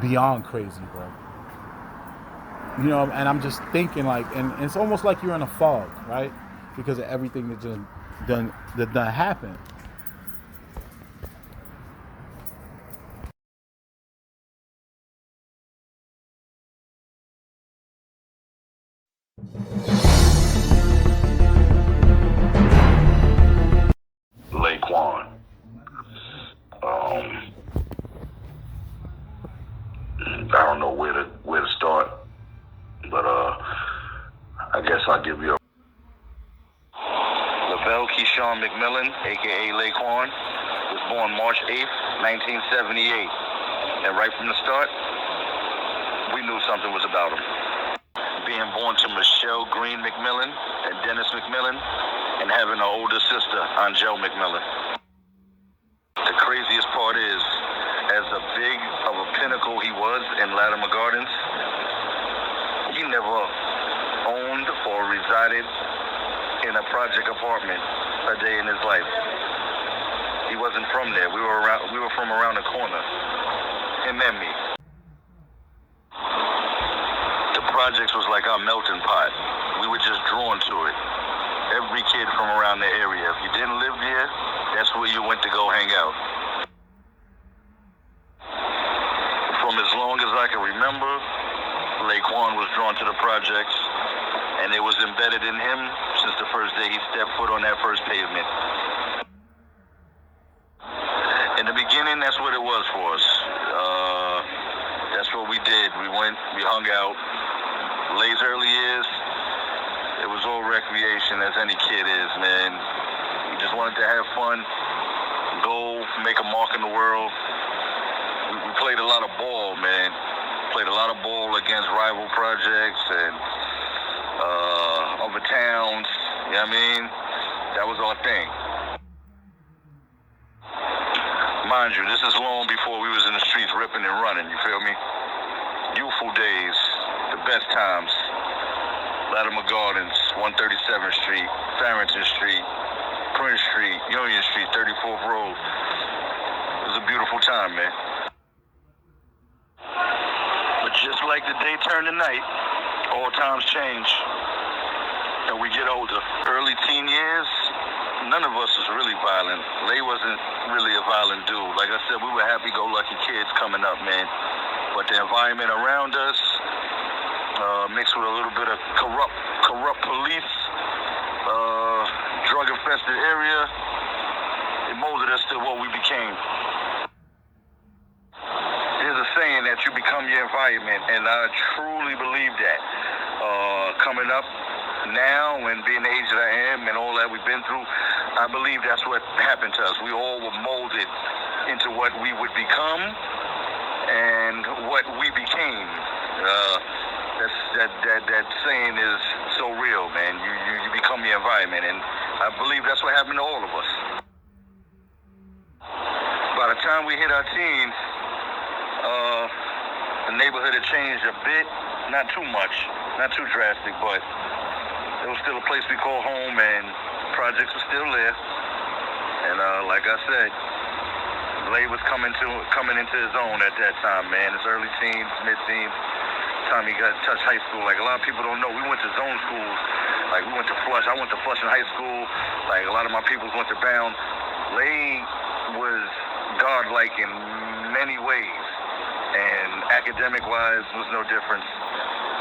beyond crazy, bro. You know, and I'm just thinking like, and it's almost like you're in a fog, right? Because of everything that just done happened. LAYQUAN. I don't know where to start, but I guess I'll give you a LOVEL Keyshawn McMillan, aka LAYQUAN, was born March 8th, 1978, and right from the start, we knew something was about him. Being born to Michelle Green McMillan and Dennis McMillan, and having an older sister, Angel McMillan. The craziest part is, as a big of a pinnacle he was in Latimer Gardens, he never owned or resided in a project apartment a day in his life. He wasn't from there. We were from around the corner, him and me. The projects was like our melting pot. We were just drawn to it. Every kid from around the area. If you didn't live there, that's where you went to go hang out. From as long as I can remember, LAYQUAN was drawn to the projects, and it was embedded in him since the first day he stepped foot on that first pavement. In the beginning, that's what it was for us. That's what we did. We went, we hung out. Lay's early years, it was all recreation, as any kid is, man. We just wanted to have fun, go make a mark in the world. We played a lot of ball, man. Played a lot of ball against rival projects and other towns. You know what I mean? That was our thing. Mind you, this is long before we was in the streets ripping and running, you feel me? Youthful days, the best times. Latimer Gardens, 137th Street, Farrington Street, Prince Street, Union Street, 34th Road. It was a beautiful time, man. But just like the day turned to night, all times change. And we get older. Early teen years, none of us was really violent. Lay wasn't really a violent dude. Like I said, we were happy-go-lucky kids coming up, man. But the environment around us, mixed with a little bit of corrupt police, drug-infested area, it molded us to what we became. There's a saying that you become your environment, and I truly believe that. Coming up now and being the age that I am and all that we've been through, I believe that's what happened to us. We all were molded into what we would become and what we became. That saying is so real, man. You become your environment, and I believe that's what happened to all of us. By the time we hit our teens, the neighborhood had changed a bit, not too much, not too drastic, but it was still a place we call home, and projects were still there. And like I said, Lay was coming into his own at that time, man. His early teens, mid-teens. Time he got touched high school. Like, a lot of people don't know, we went to zone schools. Like, we went to Flush. I went to Flush in high school. Like, a lot of my peoples went to Bound. Lay was godlike in many ways, and academic-wise was no difference.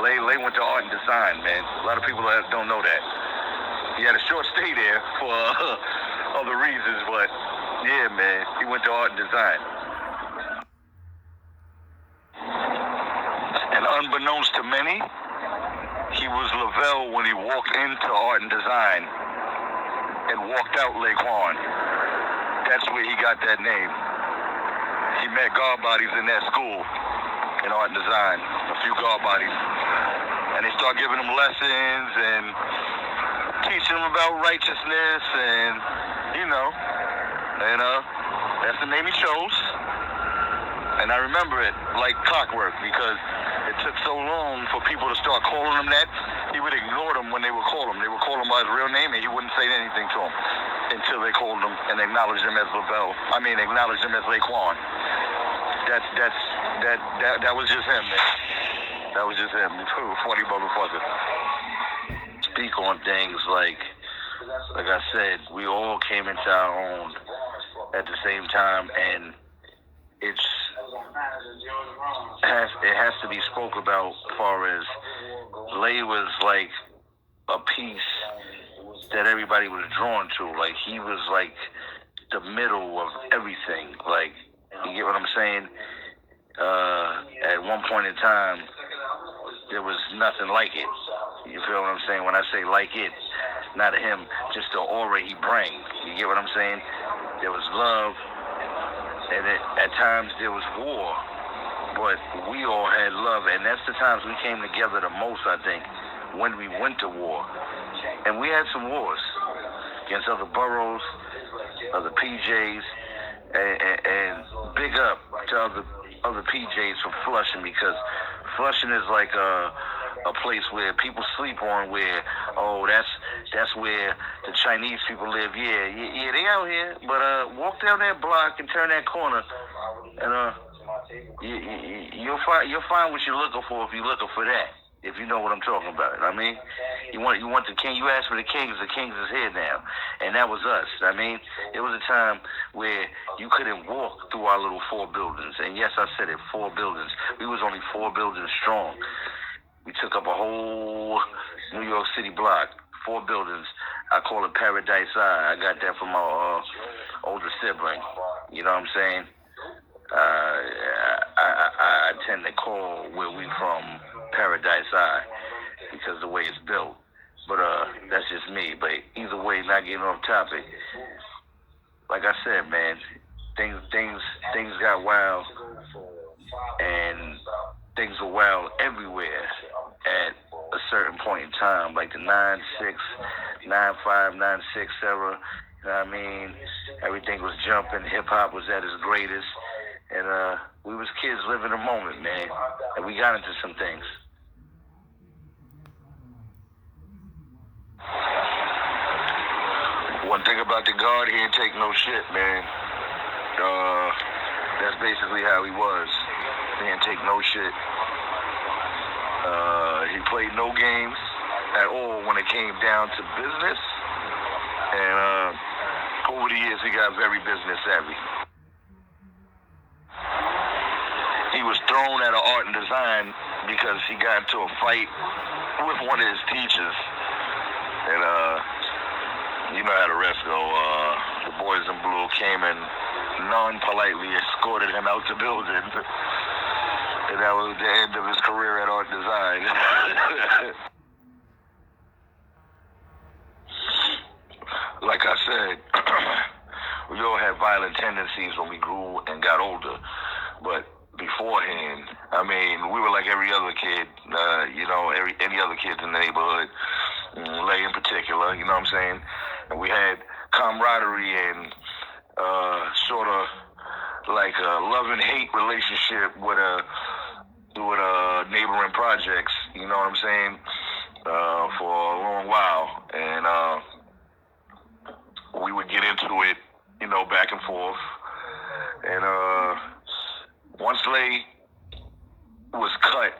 Lay went to art and design, man. A lot of people don't know that. He had a short stay there for other reasons, but yeah, man, he went to art and design. And unbeknownst to many, he was LOVEL when he walked into art and design and walked out LAYQUAN. That's where he got that name. He met guard bodies in that school in art and design, a few guard bodies. And they start giving him lessons and teaching him about righteousness and, that's the name he chose. And I remember it like clockwork because it took so long for people to start calling him that. He would ignore them when they would call him. They would call him by his real name, and he wouldn't say anything to them until they called him and acknowledged him as LOVEL. Acknowledged him as LAYQUAN. that was just him, man. That was just him. Funny motherfucker. Speak on things like I said, we all came into our own at the same time, and it has to be spoke about as far as Lay was like a piece that everybody was drawn to. Like, he was like the middle of everything. Like, you get what I'm saying? At one point in time, there was nothing like it. You feel what I'm saying? When I say like it, not him, just the aura he bring. You get what I'm saying? There was love, and at times there was war, but we all had love, and that's the times we came together the most, I think, when we went to war. And we had some wars against other boroughs, other PJs, and big up to other PJs from Flushing, because Flushing is like a place where people sleep on, where, oh, that's where the Chinese people live. Yeah, they out here, but walk down that block and turn that corner, and you'll find what you're looking for if you're looking for that. If you know what I'm talking about. I mean, you want the king. You ask for the kings is here now, and that was us. I mean, it was a time where you couldn't walk through our little 4 buildings, and yes, I said it, 4 buildings. We was only 4 buildings strong. We took up a whole New York City block, 4 buildings. I call it Paradise Eye. I got that from my older sibling. You know what I'm saying? I tend to call where we from Paradise Eye because the way it's built. But that's just me. But either way, not getting off topic. Like I said, man, things got wild, and things were wild everywhere at a certain point in time, like the 9-6, 9-5, 9-6 era. You know what I mean? Everything was jumping. Hip hop was at its greatest. And we was kids living the moment, man. And we got into some things. One thing about the guard, he didn't take no shit, man. That's basically how he was. He didn't take no shit. He played no games at all when it came down to business. And over the years, he got very business savvy. He was thrown out of art and design because he got into a fight with one of his teachers. And you know how the rest go. The boys in blue came and non-politely escorted him out the building. And that was the end of his career at art design. Like I said, we all had violent tendencies when we grew and got older. But beforehand, I mean, we were like every other kid, any other kids in the neighborhood, Lay in particular, you know what I'm saying? And we had camaraderie and sort of like a love and hate relationship with neighboring projects, you know what I'm saying, for a long while. And we would get into it, back and forth. And once Lay was cut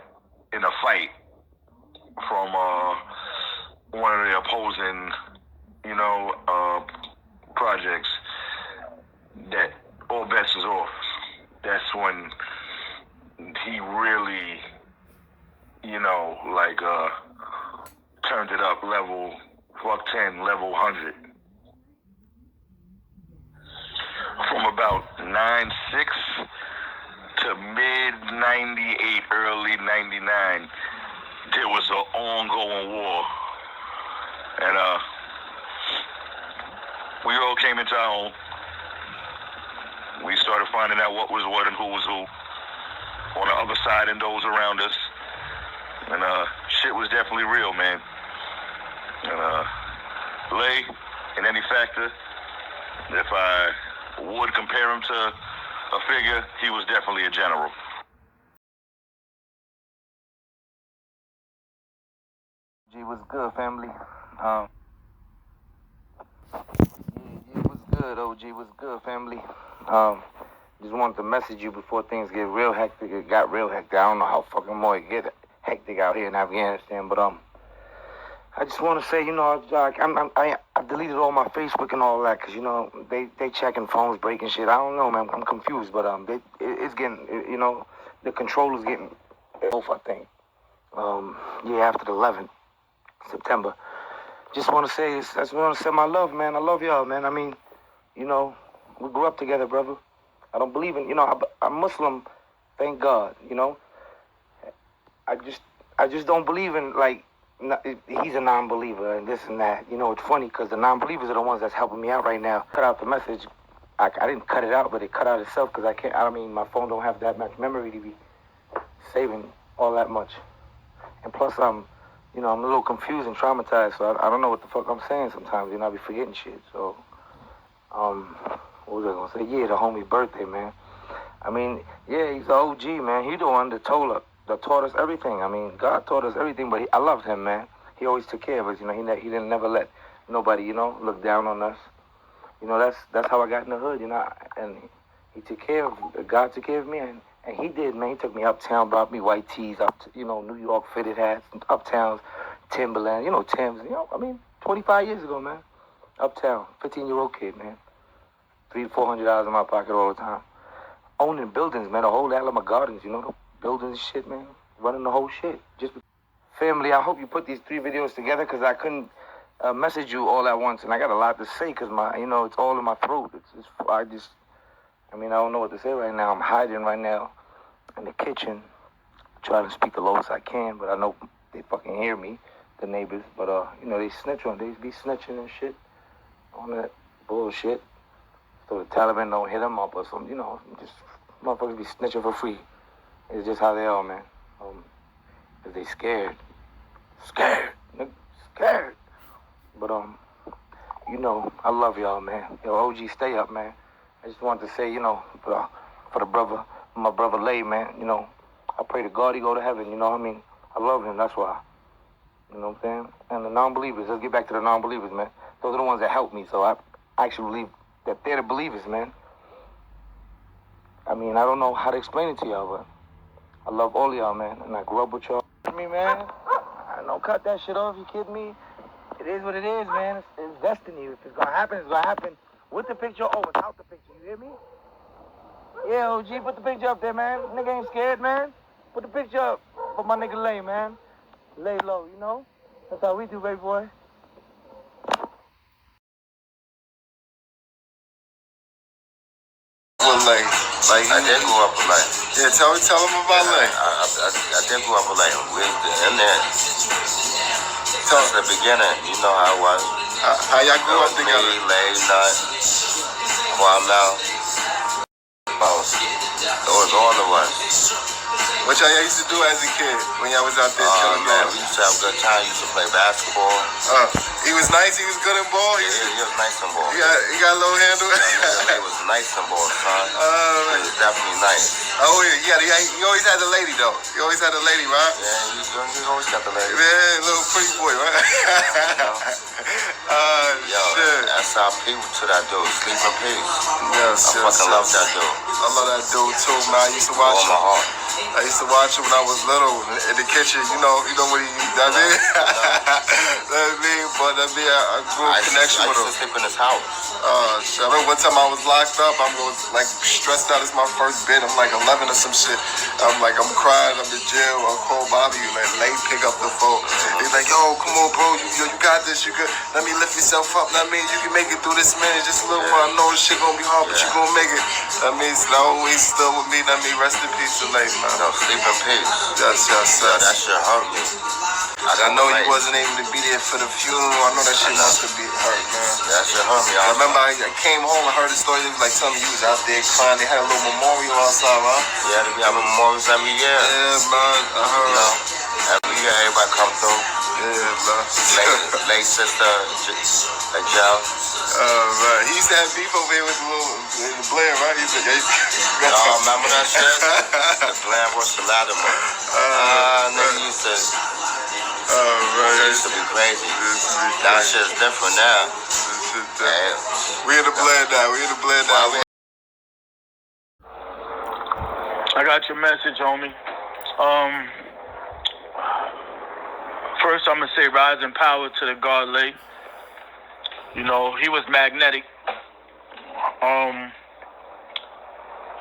in a fight from one of the opposing, projects, that all bets was off. That's when he really, turned it up level, fuck 10, level 100. From about 9-6 to mid-98, early 99, there was an ongoing war. And we all came into our own. We started finding out what was what and who was who on the other side and those around us. And shit was definitely real, man. And Lay, in any factor, if I would compare him to a figure, he was definitely a general. G was good, family. G was good, OG was good, family. Just wanted to message you before things get real hectic. It got real hectic. I don't know how fucking more it get hectic out here in Afghanistan, but I just want to say, you know, I deleted all my Facebook and all that because, you know, they checking phones, breaking shit. I don't know, man. I'm confused, but it's getting, you know, the controller's getting off, I think. Yeah, after the 11th September. Just want to say, I just want to say my love, man. I love y'all, man. I mean, you know, we grew up together, brother. I don't believe in, you know, I'm Muslim, thank God, you know. I just don't believe in, like, he's a non-believer and this and that. You know, it's funny because the non-believers are the ones that's helping me out right now. Cut out the message. I didn't cut it out, but it cut out itself because I mean, my phone don't have that much memory to be saving all that much. And plus, you know, I'm a little confused and traumatized, so I don't know what the fuck I'm saying sometimes. You know, I be forgetting shit. So, what was I gonna say? Yeah, the homie's birthday, man. I mean, yeah, he's the OG, man. He the one that taught us everything. I mean, God taught us everything, but I loved him, man. He always took care of us. You know, he didn't never let nobody, you know, look down on us. You know, that's how I got in the hood, you know. And he took care of, God took care of me, and he did, man. He took me uptown, brought me white tees, up to, you know, New York fitted hats, uptowns, Timberland, you know, Timbs. You know, I mean, 25 years ago, man. Uptown, 15-year-old kid, man. $300 to $400 in my pocket all the time. Owning buildings, man, the whole Alamo Gardens, you know, the buildings and shit, man. Running the whole shit. Just family, I hope you put these 3 videos together because I couldn't message you all at once. And I got a lot to say because you know, it's all in my throat. I don't know what to say right now. I'm hiding right now in the kitchen, trying to speak the lowest I can, but I know they fucking hear me, the neighbors. But, you know, they be snitching and shit on that bullshit. So the Taliban don't hit them up or something, you know, just motherfuckers be snitching for free. It's just how they are, man. Cause they scared. Scared. But, you know, I love y'all, man. Yo, OG, stay up, man. I just wanted to say, you know, for the brother, my brother Lay, man, you know, I pray to God he go to heaven, you know what I mean? I love him, that's why. You know what I'm saying? And the non-believers, let's get back to the non-believers, man. Those are the ones that help me, so I actually believe that they're the believers, man. I mean, I don't know how to explain it to y'all, but I love all y'all, man, and I grew up with y'all. Me, man, I don't cut that shit off, you kidding me? It is what it is, man. It's destiny. If it's gonna happen, it's gonna happen. With the picture or without the picture, you hear me? Yeah, OG, put the picture up there, man. Nigga ain't scared, man. Put the picture up for my nigga Lay, man. Lay low, you know? That's how we do, baby boy. With Lay. Like I did grow up with Lay. Yeah, tell him about Lay. I did grow up with Lay. We in there. Tell us the beginning. You know how it was. How y'all grew up together? Me, Lay, Nut, Kwamel. It was all of us. What y'all used to do as a kid when y'all was out there killing man, we used to have a good time. We used to play basketball. He was nice. He was good in ball. He was nice in ball. He got a little handle. He was nice in ball, son. He was definitely nice. Oh yeah, he always had the lady though. He always had the lady, right? Yeah, he always got the lady. Yeah, little pretty boy, right? Shit. SIP to that dude. Sleep in peace. Yes, I fucking love that dude. I love that dude too, man. I used to watch him. I used to watch him when I was little in the kitchen. You know what he does. I grew a connection with him. I used to sleep in his house. I remember one time I was locked up. I was like stressed out. It's my first bid. I'm like 11 or some shit. I'm crying. I'm in jail. I call Bobby. Like, Lay pick up the phone. He's like, yo, come on, bro. You got this. You good. Let me lift yourself up. I mean, you can make it through this minute. Just a little while. I know this shit gonna be hard, but you gonna make it. That means always still with me. That means rest in peace to Lay, man. No, sleep in peace. Yes. That shit hurt me. I know you wasn't able to be there for the funeral. I know that shit must have been hurt, man. That shit hurt me. I remember I came home and heard the story. They was like telling me you was out there crying. They had a little memorial outside, huh? Yeah, they have memorials every year. Yeah, man. I heard. You know, every year everybody come through. Yeah, man. Late sister, Joe. Right. He used to have beef over here with the Blair, right? Y'all remember that shit? The Blair was the Latimer. Nigga used to. Right. It used to be crazy. That shit's different now. We in the Blair now. I got your message, homie. First, I'm gonna say rise in power to the God Lay. You know, he was magnetic,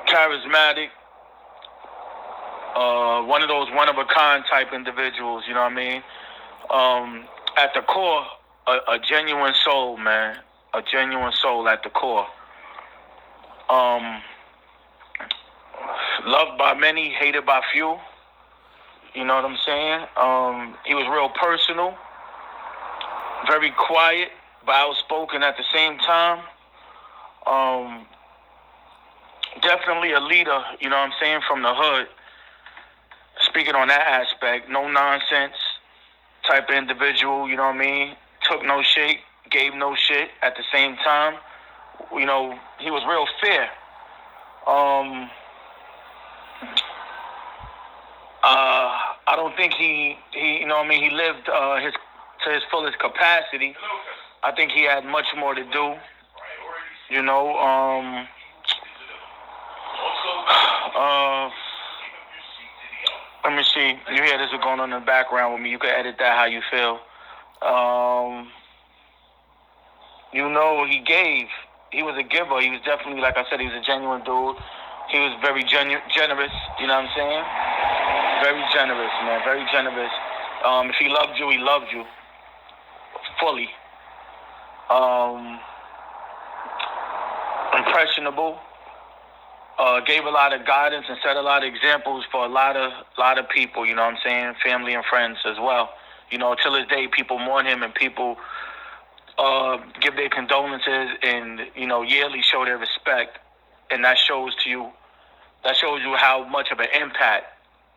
charismatic, one of those one-of-a-kind type individuals, you know what I mean? At the core, a genuine soul, man. A genuine soul at the core. Loved by many, hated by few. You know what I'm saying? He was real personal, very quiet, but outspoken at the same time. Definitely a leader, you know what I'm saying, from the hood. Speaking on that aspect, no nonsense type of individual, you know what I mean? Took no shit, gave no shit at the same time. You know, he was real fair. I don't think he you know what I mean, he lived to his fullest capacity. I think he had much more to do. You know, let me see. You hear this is going on in the background with me. You can edit that how you feel. You know, he gave. He was a giver. He was definitely, like I said, he was a genuine dude. He was very generous. You know what I'm saying? Very generous, man. Very generous. If he loved you, he loved you fully. Impressionable. Gave a lot of guidance and set a lot of examples for a lot of people, you know what I'm saying? Family and friends as well. You know, till this day, people mourn him and people give their condolences and, you know, yearly show their respect. And that shows you how much of an impact,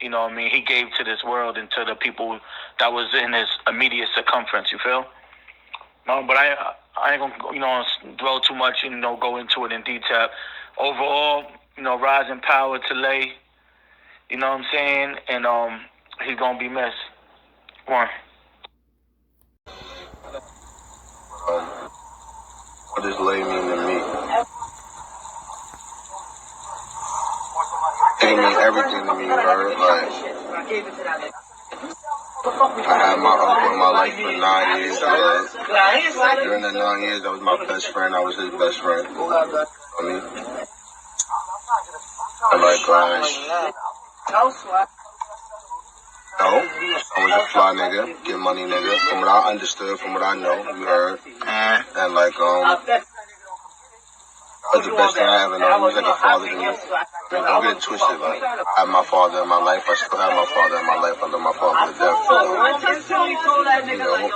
you know what I mean, he gave to this world and to the people that was in his immediate circumference, you feel? No, but I ain't gonna, you know, dwell too much and, you know, go into it in detail. Overall, you know, rise in power to Lay, you know what I'm saying? And he's gonna be missed. One. What does Lay mean to me? It means everything to me, bro. Like, I had my uncle in my life for 9 years. During the 9 years, I was my best friend. I was his best friend. I mean, no, I was a fly nigga, get money nigga. From what I understood, from what I know, you heard. And like, that was the best thing I ever know. He was like a father to me. Don't get it twisted. Like, I had my father in my life. I still have my father in my life. I love my father to death. You know,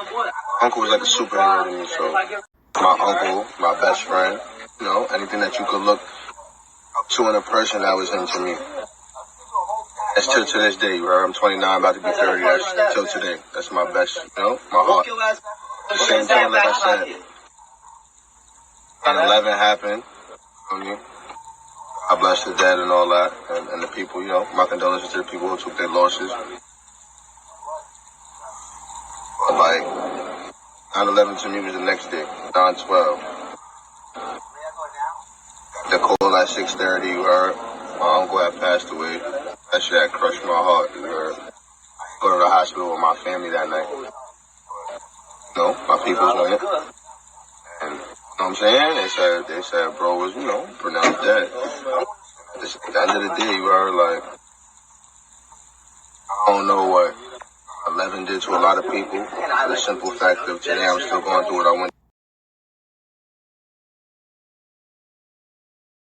uncle was like a superhero to me. So my uncle, my best friend, you know, anything that you could look up to in a person, that was him to me. That's still to this day, right? I'm 29, about to be 30. That's till today. That's my best, you know, my heart. At the same time, like I said, 9/11 happened. I mean, I bless the dead and all that, and the people, you know, my condolences to the people who took their losses. But like, 9/11 to me was the next day, 9/12. The call at 6:30, you heard, my uncle had passed away. That shit had crushed my heart, you heard. Go to the hospital with my family that night. You know, my people's went. And, you know what I'm saying? They said bro was, you know, pronounced dead. At the end of the day, you heard, like, I don't know what 11 did to a lot of people. For the simple fact of today, I'm still going through what I went